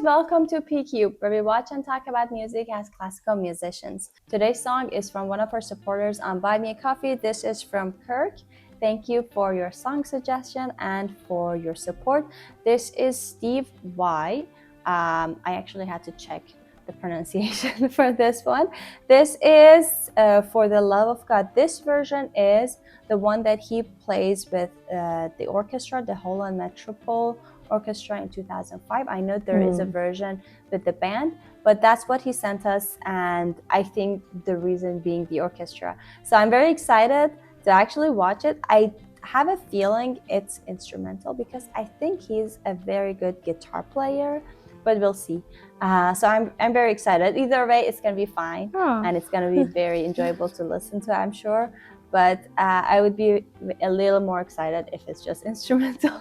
welcome to PQ, where we watch and talk about music as classical musicians. Today's song is from one of our supporters on Buy Me a Coffee. This is from Kirk. Thank you for your song suggestion and for your support. This is Steve Vai. I actually had to check the pronunciation for this one. This is For the Love of God. This version is the one that he plays with the orchestra, the Holland Metropole Orchestra in 2005. I know there is a version with the band, but that's what he sent us, and I think the reason being the orchestra. So I'm very excited to actually watch it. I have a feeling it's instrumental because I think he's a very good guitar player, but we'll see. So I'm very excited. Either way, it's gonna be fine, and it's gonna be very enjoyable to listen to, I'm sure. But I would be a little more excited if it's just instrumental.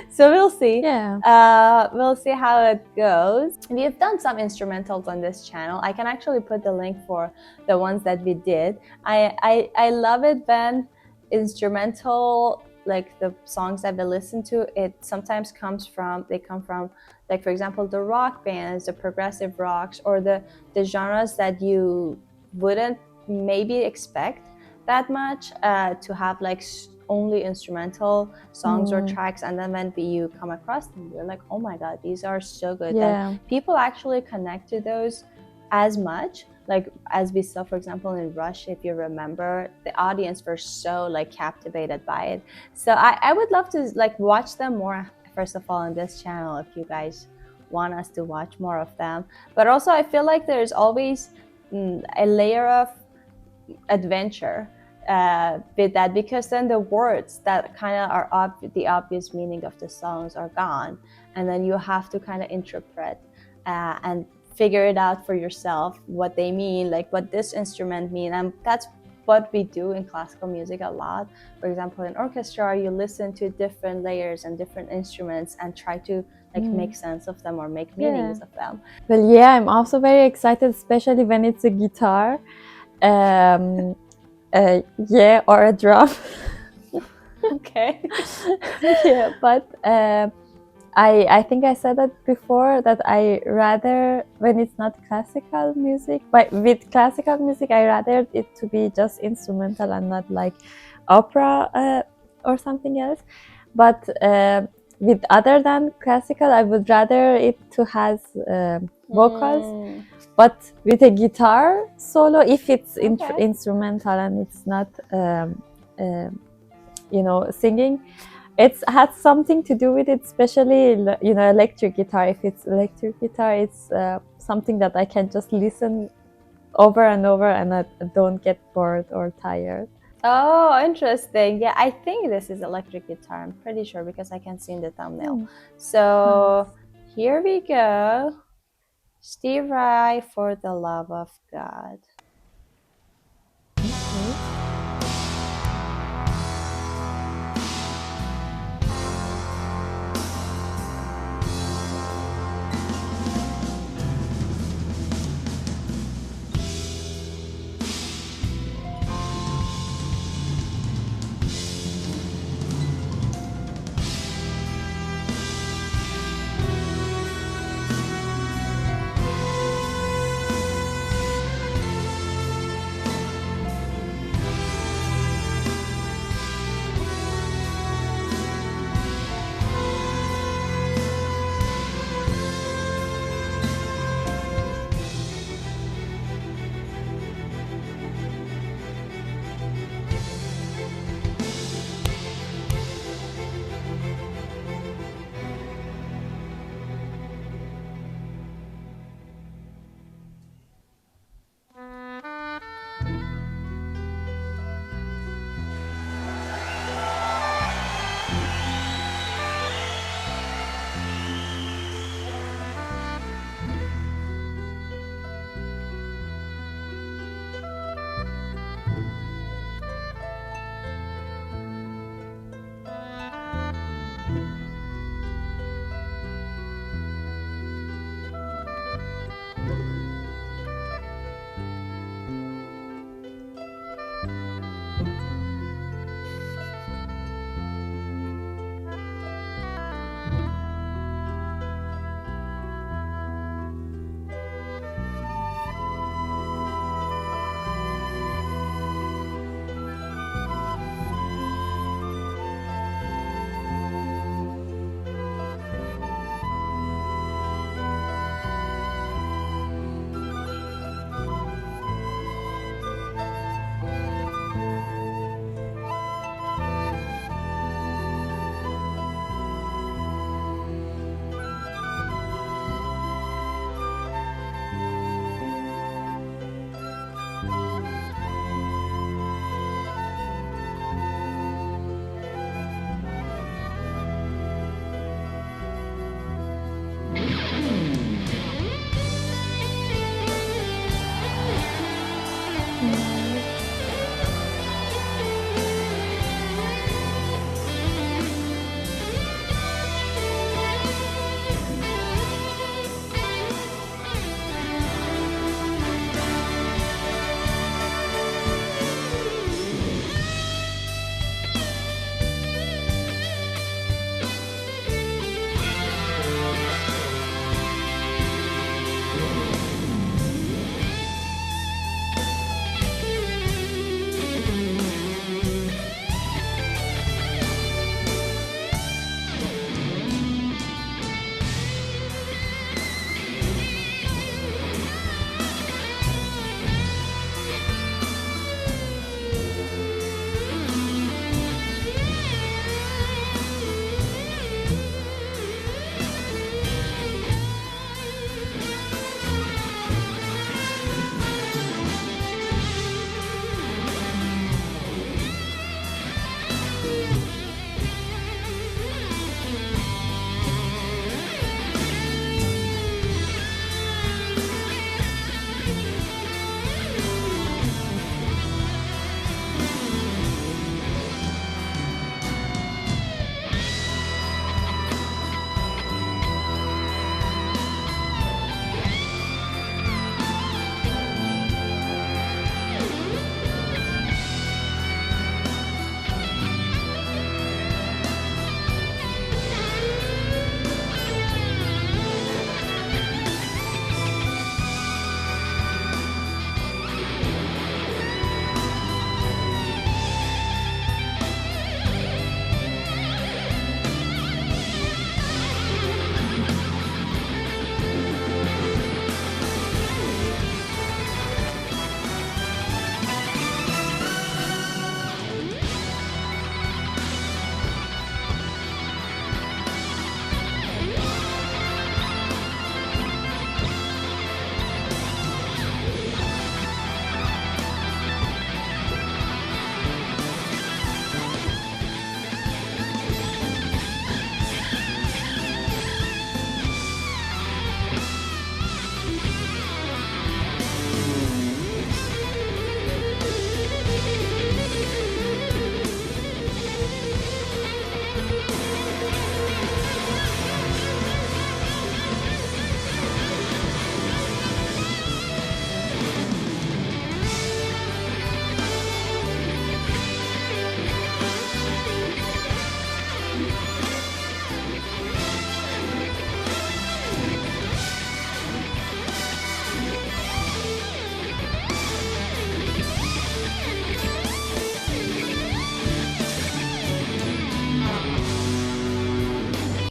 So we'll see. We'll see how it goes. We have done some instrumentals on this channel. I can actually put the link for the ones that we did. I love it when instrumental, like the songs that we listen to, it sometimes come from, like, for example, the rock bands, the progressive rocks, or the genres that you wouldn't maybe expect that much to have like only instrumental songs or tracks, and then when you come across them, you're like, oh my god, these are so good. And people actually connect to those as much, like as we saw, for example, in Rush, if you remember, the audience were so like captivated by it. So I would love to like watch them more, first of all, on this channel, if you guys want us to watch more of them. But also I feel like there's always a layer of adventure with that, because then the words that kind of are the obvious meaning of the songs are gone, and then you have to kind of interpret and figure it out for yourself what they mean, like what this instrument means. And that's what we do in classical music a lot. For example, in orchestra, you listen to different layers and different instruments and try to like make sense of them or make meanings of them. Well, yeah, I'm also very excited, especially when it's a guitar. Yeah, or a drum. Okay. Yeah, but I think I said that before, that I rather, when it's not classical music, but with classical music, I rather it to be just instrumental and not like opera or something else. But with other than classical, I would rather it to has vocals. But with a guitar solo, if it's instrumental and it's not, singing, it has something to do with it, especially, electric guitar. If it's electric guitar, it's something that I can just listen over and over and I don't get bored or tired. Oh, interesting. Yeah, I think this is electric guitar. I'm pretty sure because I can see in the thumbnail. So here we go. Steve Vai, For the Love of God.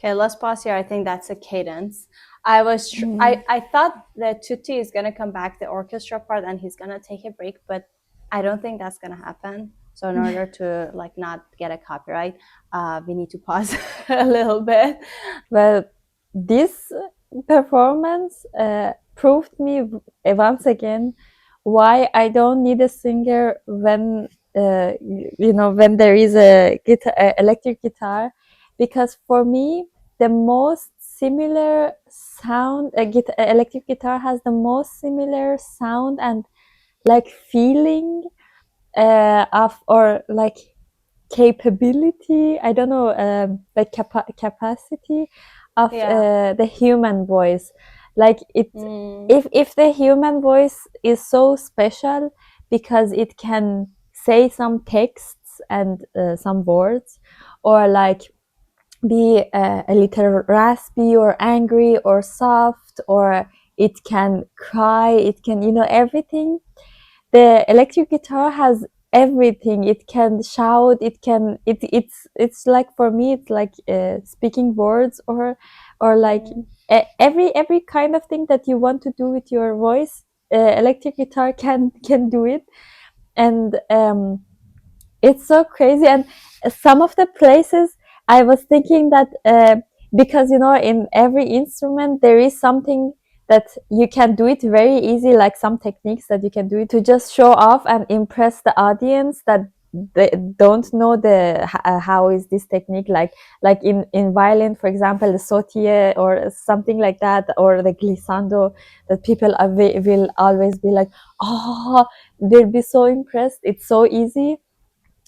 Okay, let's pause here. I think that's a cadence. I thought that Tutti is gonna come back the orchestra part and he's gonna take a break, but I don't think that's gonna happen. So in order to like not get a copyright, we need to pause a little bit. Well, this performance proved me once again why I don't need a singer when when there is a guitar, electric guitar, because for me the most similar sound, electric guitar has the most similar sound and like feeling of, or like capability, I don't know, like capacity of Yeah. the human voice. Like it, Mm. if the human voice is so special because it can say some texts and some words, or like be a little raspy or angry or soft, or it can cry, it can, everything. The electric guitar has everything. It can shout, it's like, for me it's like speaking words, or like Mm. every kind of thing that you want to do with your voice, electric guitar can do it. And it's so crazy. And some of the places I was thinking that because in every instrument there is something that you can do it very easy, like some techniques that you can do it to just show off and impress the audience that they don't know how is this technique, like in violin, for example, the sautier or something like that, or the glissando, that people will always be like, oh, they'll be so impressed, it's so easy.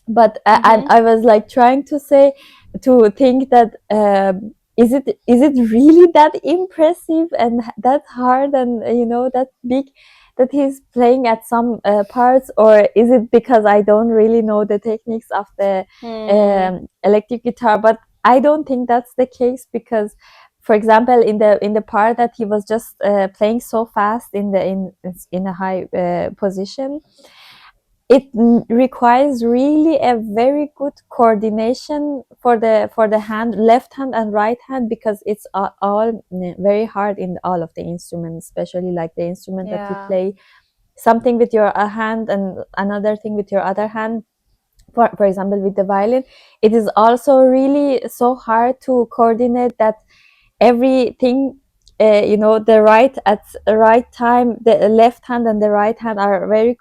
But I was like trying to say, to think that is it really that impressive and that hard, and that big, that he's playing at some parts, or is it because I don't really know the techniques of the Mm. electric guitar? But I don't think that's the case, because for example, in the part that he was just playing so fast in a high position, it requires really a very good coordination for the hand, left hand and right hand, because it's all very hard in all of the instruments, especially like the instrument that you Yeah. play something with your hand and another thing with your other hand. For example, with the violin, it is also really so hard to coordinate that everything, the right at the right time, the left hand and the right hand are very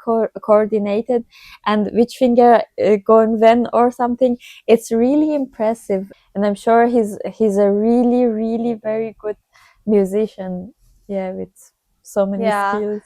coordinated, and which finger going when or something. It's really impressive, and I'm sure he's a really, really very good musician, yeah, with so many Yeah, skills.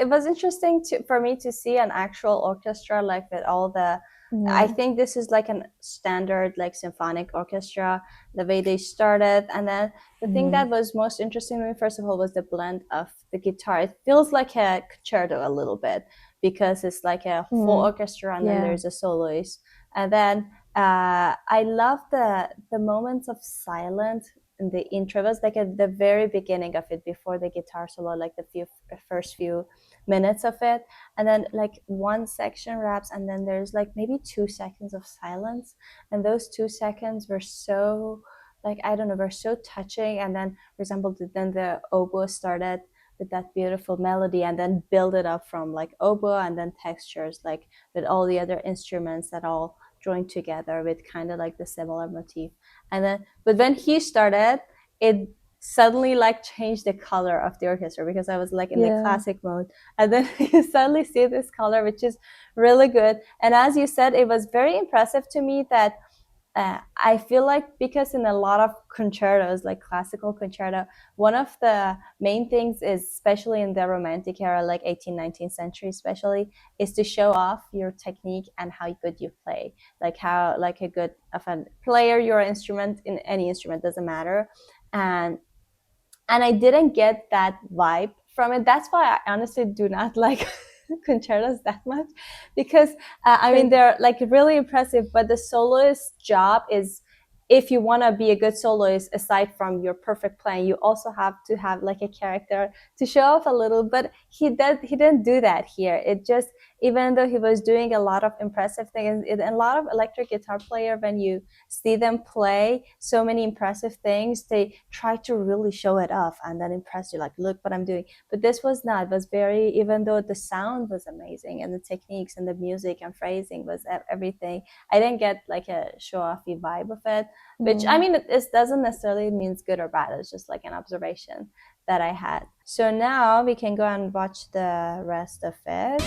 it was interesting for me to see an actual orchestra, like with all the. I Yeah. think this is like a standard like symphonic orchestra, the way they started, and then the thing Mm. that was most interesting to me, first of all, was the blend of the guitar. It feels like a concerto a little bit because it's like a full Mm. orchestra, and then Yeah. there's a soloist, and then I love the moments of silence in the intro. It was like at the very beginning of it, before the guitar solo, like the first few minutes of it, and then like one section wraps, and then there's like maybe 2 seconds of silence, and those 2 seconds were so, like, I don't know, were so touching. And then, for example, then the oboe started with that beautiful melody, and then build it up from like oboe and then textures, like with all the other instruments that all joined together with kind of like the similar motif. And then, but when he started, it suddenly like changed the color of the orchestra, because I was like in the Yeah. classic mode, and then you suddenly see this color, which is really good. And as you said, it was very impressive to me that I feel like, because in a lot of concertos, like classical concerto, one of the main things is, especially in the romantic era, like 18th, 19th century especially, is to show off your technique and how good you play, like how like a good of a player your instrument, in any instrument, doesn't matter. and and I didn't get that vibe from it. That's why I honestly do not like concertos that much, because I mean, they're like really impressive, but the soloist job is, if you want to be a good soloist, aside from your perfect playing, you also have to have like a character to show off a little. But he didn't do that here. even though he was doing a lot of impressive things, and a lot of electric guitar player, when you see them play so many impressive things, they try to really show it off and then impress you, like, look what I'm doing. But this was not, it was very, even though the sound was amazing and the techniques and the music and phrasing was everything, I didn't get like a show-offy vibe of it, which, I mean, it doesn't necessarily means good or bad. It's just like an observation that I had. So now we can go and watch the rest of it.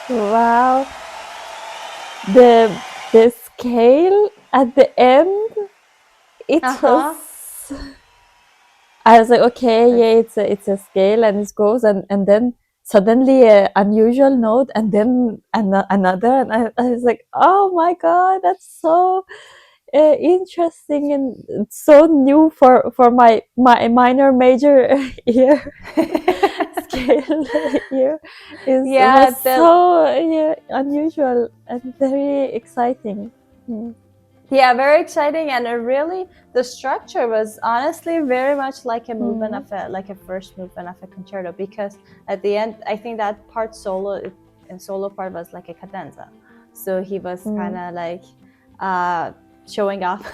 Wow, the scale at the end, it was. I was like, okay, yeah, it's a scale, and it goes, and then suddenly a unusual note, and then another, and I was like, oh my god, that's so interesting, and it's so new for my minor major ear. Scale here was so unusual and very exciting. Yeah, very exciting, and really the structure was honestly very much like a movement of a first movement of a concerto, because at the end I think that part solo part was like a cadenza, so he was kind of like showing off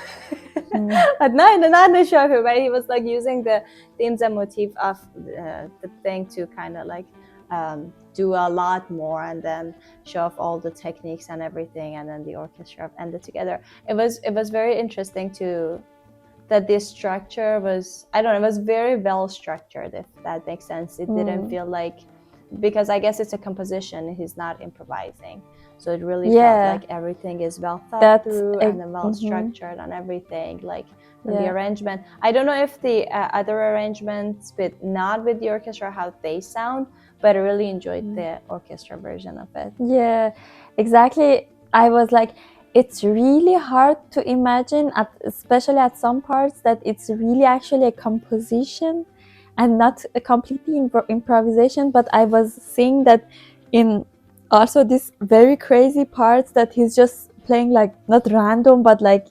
But not in the show, but he was like using the themes and motif of the thing to kind of like do a lot more, and then show off all the techniques and everything, and then the orchestra ended together. It was very interesting to that this structure was, I don't know, it was very well structured, if that makes sense. It didn't feel like, because I guess it's a composition, he's not improvising, so it really felt like everything is well thought through and then well structured and everything, like the arrangement. I don't know if the other arrangements not with the orchestra, how they sound, but I really enjoyed the orchestra version of it. Yeah, exactly. I was like, it's really hard to imagine, especially at some parts, that it's really actually a composition and not a completely improvisation. But I was seeing that in also this very crazy parts that he's just playing like not random, but like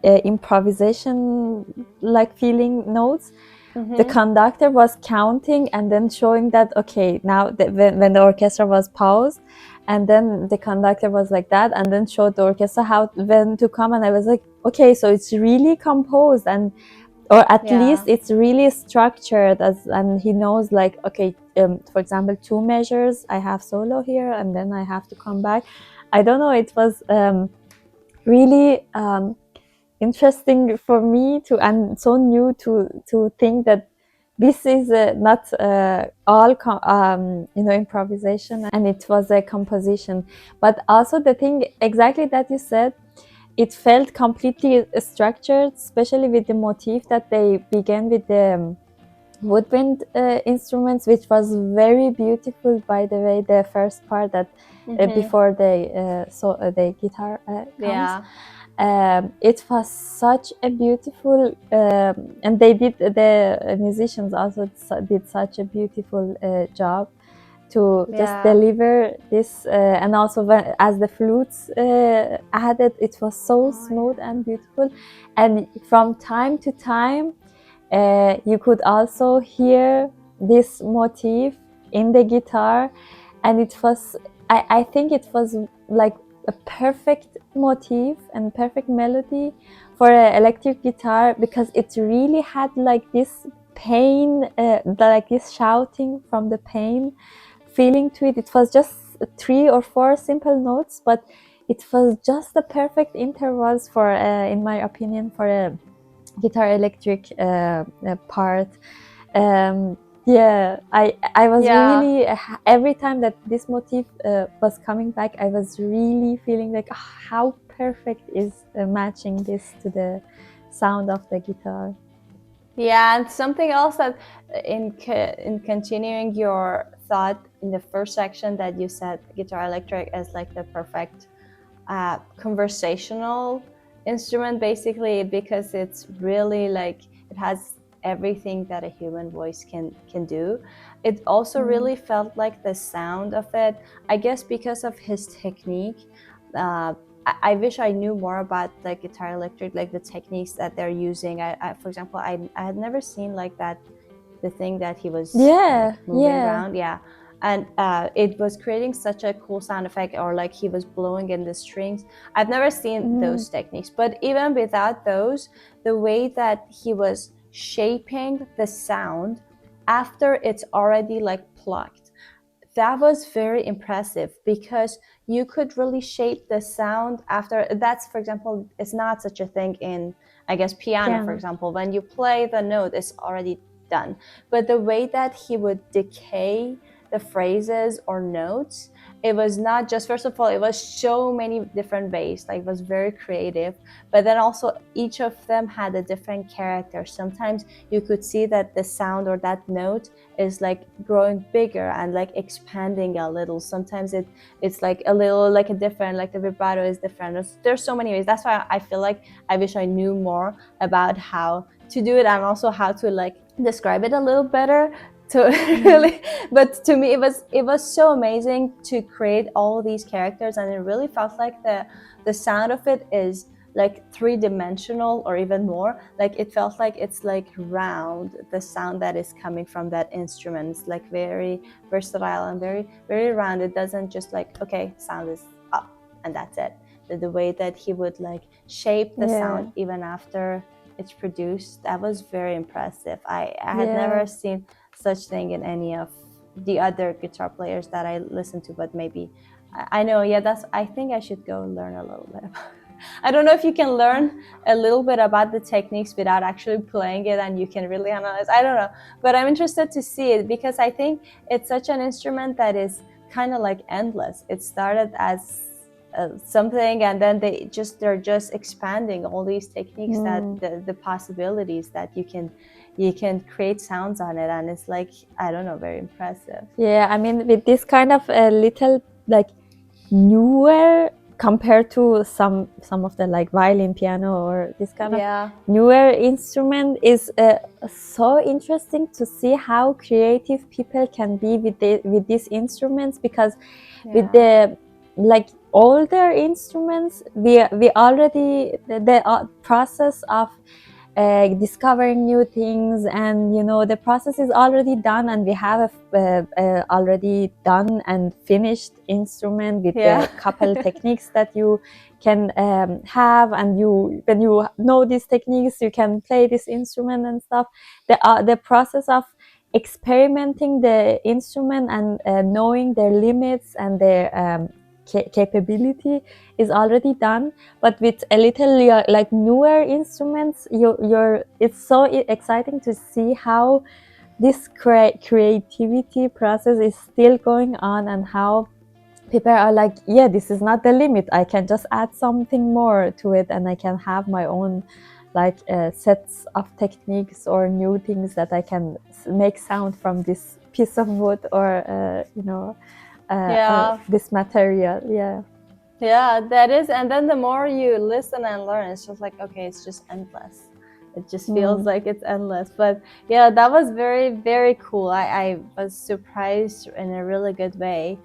improvisation, like feeling notes. The conductor was counting and then showing that, okay, now when the orchestra was paused, and then the conductor was like that, and then showed the orchestra how when to come, and I was like, okay, so it's really composed, and or at least it's really structured, and he knows like, okay, for example, 2 measures, I have solo here, and then I have to come back. I don't know, it was really interesting for me to, and so new to think that this is not all improvisation, and it was a composition. But also the thing exactly that you said, it felt completely structured, especially with the motif that they began with the woodwind instruments, which was very beautiful, by the way, the first part that before the guitar comes. It was such a beautiful, and the musicians also did such a beautiful job to just deliver this, and also as the flutes added, it was so smooth and beautiful, and from time to time you could also hear this motif in the guitar, and it was, I think it was like a perfect motif and perfect melody for an electric guitar, because it really had like this pain, like this shouting from the pain feeling to it. It was just 3 or 4 simple notes, but it was just the perfect intervals for, in my opinion, for a guitar electric part. I was really, every time that this motif was coming back, I was really feeling like, how perfect is matching this to the sound of the guitar. Yeah, and something else that in continuing your thought in the first section, that you said guitar electric is like the perfect conversational instrument, basically, because it's really like, it has everything that a human voice can do. It also really felt like the sound of it, I guess because of his technique. I wish I knew more about the guitar electric, like the techniques that they're using. For example, I had never seen like that, the thing that he was like, moving around. And it was creating such a cool sound effect, or like he was blowing in the strings. I've never seen those techniques, but even without those, the way that he was shaping the sound after it's already like plucked, that was very impressive, because you could really shape the sound after. That's, for example, it's not such a thing in, I guess, piano, for example. When you play the note, it's already done. But the way that he would decay the phrases or notes, it was not just, first of all, it was so many different ways, like it was very creative, but then also each of them had a different character. Sometimes you could see that the sound or that note is like growing bigger and like expanding a little. Sometimes it's like a little like a different, like the vibrato is different. There's so many ways. That's why I feel like I wish I knew more about how to do it, and also how to like describe it a little better to really. But to me, it was so amazing to create all these characters, and it really felt like the sound of it is like 3-dimensional, or even more. Like it felt like it's like round, the sound that is coming from that instrument. It's like very versatile and very, very round. It doesn't just like, okay, sound is up and that's it. the way that he would like shape the Yeah. sound even after it's produced. That was very impressive. I had Yeah. never seen such thing in any of the other guitar players that I listened to, but maybe I know, yeah, that's, I think I should go learn a little bit about I don't know if you can learn a little bit about the techniques without actually playing it and you can really analyze. I don't know, but I'm interested to see it because I think it's such an instrument that is kind of like endless. It started as something and then they're just expanding all these techniques that the possibilities that you can create sounds on it, and it's like, I don't know, very impressive. Yeah, I mean, with this kind of a little like newer compared to some of the like violin, piano, or this kind of newer instrument is so interesting to see how creative people can be with these instruments, because with the like older instruments we already the process of discovering new things, and the process is already done, and we have a already done and finished instrument with the couple techniques that you can have, and when you know these techniques you can play this instrument and stuff. The process of experimenting the instrument and knowing their limits and their capability is already done. But with a little like newer instruments, it's so exciting to see how this creativity process is still going on, and how people are like, yeah, this is not the limit, I can just add something more to it, and I can have my own like sets of techniques or new things that I can make sound from this piece of wood or this material. Yeah, that is. And then the more you listen and learn, it's just like, okay, it's just endless. It just feels like it's endless. But yeah, that was very, very cool. I was surprised in a really good way.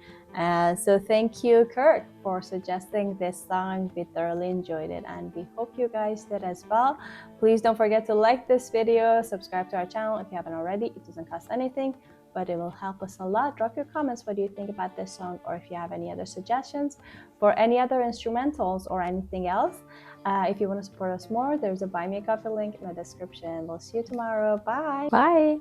So thank you, Kirk, for suggesting this song. We thoroughly enjoyed it, and we hope you guys did as well. Please don't forget to like this video, subscribe to our channel if you haven't already. It doesn't cost anything, but it will help us a lot. Drop your comments. What do you think about this song? Or if you have any other suggestions for any other instrumentals or anything else. If you want to support us more, there's a Buy Me a Coffee link in the description. We'll see you tomorrow. Bye. Bye.